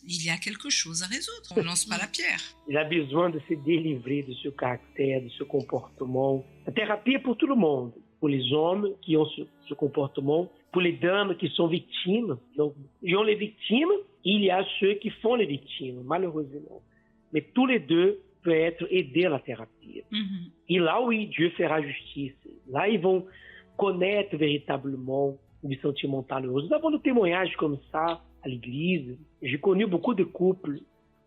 Il y a quelque chose à résoudre. On ne lance pas la pierre. Il a besoin de se délivrer de ce caractère, de ce comportement. La thérapie est pour tout le monde. Pour les hommes qui ont ce comportement, pour les dames qui sont victimes. Donc, il y a les victimes, il y a ceux qui font les victimes, malheureusement. Mais tous les deux peuvent être aidés à la thérapie. Et là, oui, Dieu fera justice. Là, ils vont connaître véritablement le sentimental heureux. Nous avons des témoignages comme ça à l'église. J'ai connu beaucoup de couples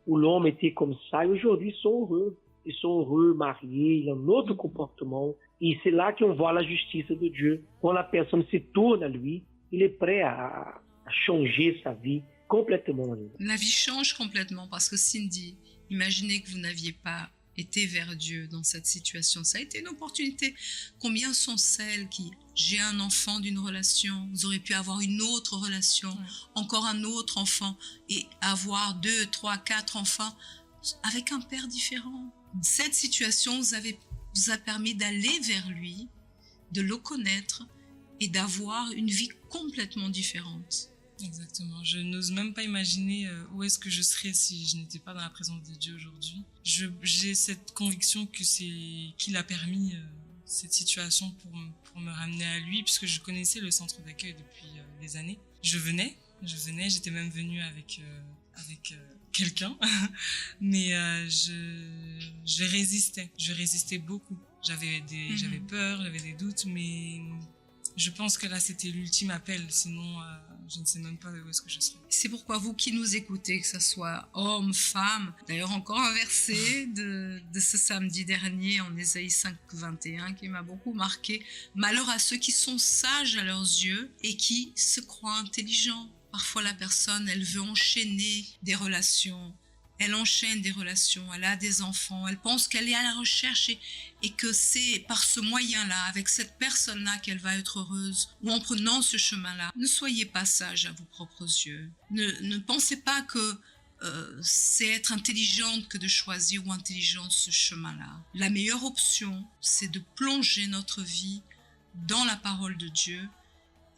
où l'homme était comme ça et aujourd'hui ils sont heureux. Ils sont heureux, mariés, ils ont un autre comportement. Et c'est là qu'on voit la justice de Dieu. Quand la personne se tourne à lui, il est prêt à changer sa vie complètement. La vie change complètement parce que Cindy, imaginez que vous n'aviez pas été vers Dieu dans cette situation. Ça a été une opportunité. Combien sont celles qui, j'ai un enfant d'une relation, vous aurez pu avoir une autre relation, encore un autre enfant et avoir 2, 3, 4 enfants avec un père différent. Cette situation vous a permis d'aller vers lui, de le connaître et d'avoir une vie complètement différente. Exactement. Je n'ose même pas imaginer où est-ce que je serais si je n'étais pas dans la présence de Dieu aujourd'hui. J'ai cette conviction que c'est qu'il a permis cette situation pour me ramener à lui, puisque je connaissais le centre d'accueil depuis des années. Je venais, j'étais même venue avec quelqu'un, mais je résistais beaucoup. J'avais peur, j'avais des doutes, mais je pense que là c'était l'ultime appel, sinon je ne sais même pas où est-ce que je serais. C'est pourquoi vous qui nous écoutez, que ce soit homme, femme, d'ailleurs encore un verset de ce samedi dernier en Ésaïe 5:21 qui m'a beaucoup marqué. Malheur à ceux qui sont sages à leurs yeux et qui se croient intelligents. Parfois la personne, elle veut enchaîner des relations. Elle enchaîne des relations, elle a des enfants, elle pense qu'elle est à la recherche et que c'est par ce moyen-là, avec cette personne-là qu'elle va être heureuse ou en prenant ce chemin-là. Ne soyez pas sage à vos propres yeux. Ne pensez pas que c'est être intelligente que de choisir ou intelligente ce chemin-là. La meilleure option, c'est de plonger notre vie dans la parole de Dieu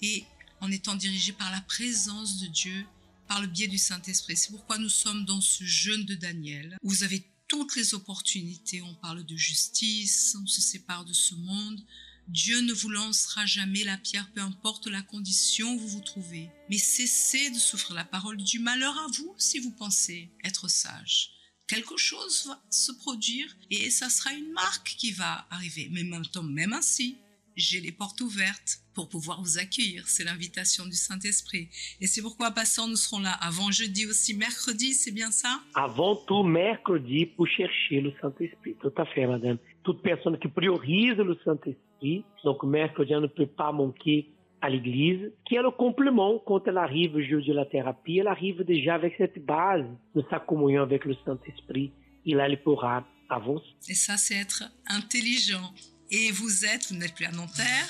et en étant dirigé par la présence de Dieu, par le biais du Saint-Esprit. C'est pourquoi nous sommes dans ce jeûne de Daniel, où vous avez toutes les opportunités. On parle de justice, on se sépare de ce monde. Dieu ne vous lancera jamais la pierre, peu importe la condition où vous vous trouvez. Mais cessez de souffrir la parole du malheur à vous si vous pensez être sage. Quelque chose va se produire et ça sera une marque qui va arriver. Mais même ainsi, j'ai les portes ouvertes pour pouvoir vous accueillir. C'est l'invitation du Saint-Esprit. Et c'est pourquoi, pasteur, nous serons là avant jeudi aussi, mercredi, c'est bien ça? Avant tout, mercredi, pour chercher le Saint-Esprit. Tout à fait, madame. Toute personne qui priorise le Saint-Esprit, donc mercredi, elle ne peut pas manquer à l'église, qui est le complément quand elle arrive jeudi à la thérapie. Elle arrive déjà avec cette base de sa communion avec le Saint-Esprit. Et là, elle pourra avancer. Et ça, c'est être intelligent. Et vous n'êtes plus à Nanterre.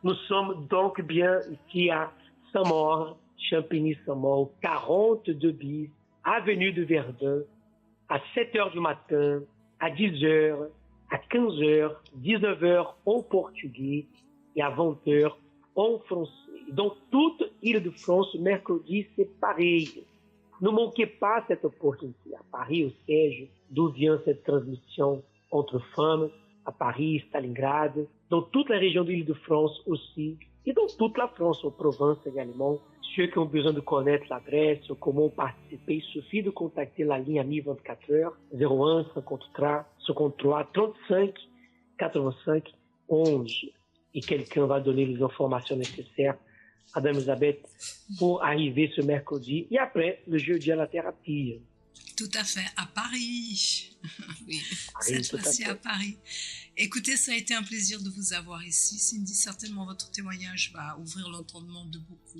Nous sommes donc bien ici à Saint-Maur, Champigny-Saint-Maur, 42 bis, avenue de Verdun, à 7h du matin, à 10h, à 15h, 19h en portugais et à 20h en français. Dans toute Île-de-France, mercredi, c'est pareil. Ne manquez pas cette opportunité. À Paris, au siège, d'où vient cette transmission entre femmes, à Paris, Stalingrad, dans toute la région de l'Île-de-France aussi, et dans toute la France, en province également. Ceux qui ont besoin de connaître l'adresse, comment participer, il suffit de contacter la ligne Ami 24 heures, 01 53 35 85 11. Et quelqu'un va donner les informations nécessaires à Dame Elisabeth pour arriver ce mercredi. Et après, le jeudi à la thérapie. Tout à fait, à Paris. Oui, Paris, cette fois-ci à Paris. Écoutez, ça a été un plaisir de vous avoir ici. Cindy, certainement votre témoignage va ouvrir l'entendement de beaucoup.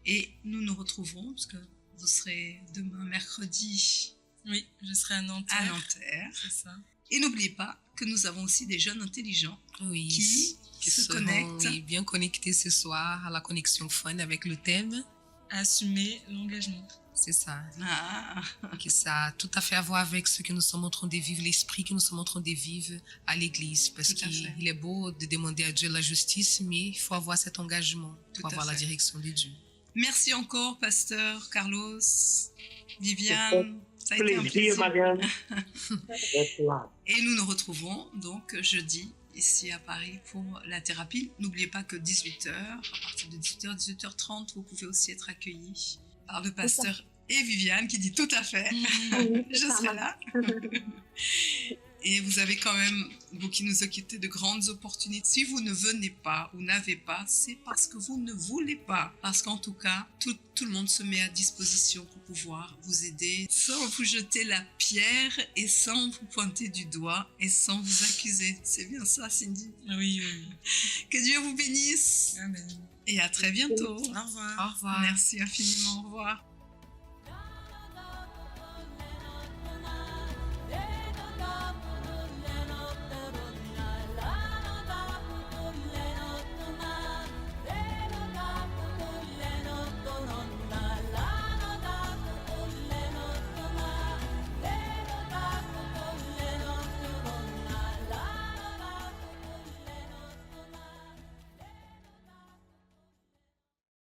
Et nous nous retrouverons, parce que vous serez demain mercredi. Oui, je serai à Nanterre. À Nanterre. C'est ça. Et n'oubliez pas que nous avons aussi des jeunes intelligents qui se connectent. Oui, bien connectés ce soir à la connexion fun avec le thème. Assumer l'engagement. C'est ça. Ah. Que ça a tout à fait à voir avec ce que nous sommes en train de vivre, l'esprit que nous sommes en train de vivre à l'église. Parce qu'il est beau de demander à Dieu la justice, mais il faut avoir cet engagement, il faut avoir la direction de Dieu. Merci encore, pasteur Carlos, Viviane. Ça a été un plaisir. Marianne. Et nous nous retrouvons donc jeudi ici à Paris pour la thérapie. N'oubliez pas que 18h, à partir de 18h, 18h30, vous pouvez aussi être accueillis par le pasteur et Viviane qui dit tout à fait. Oui, je serai là. Et vous avez quand même, vous qui nous occupez, de grandes opportunités. Si vous ne venez pas ou n'avez pas, c'est parce que vous ne voulez pas. Parce qu'en tout cas, tout le monde se met à disposition pour pouvoir vous aider sans vous jeter la pierre et sans vous pointer du doigt et sans vous accuser. C'est bien ça, Cindy? Oui, oui. Que Dieu vous bénisse. Amen. Et à très bientôt. Au revoir. Au revoir. Merci infiniment. Au revoir.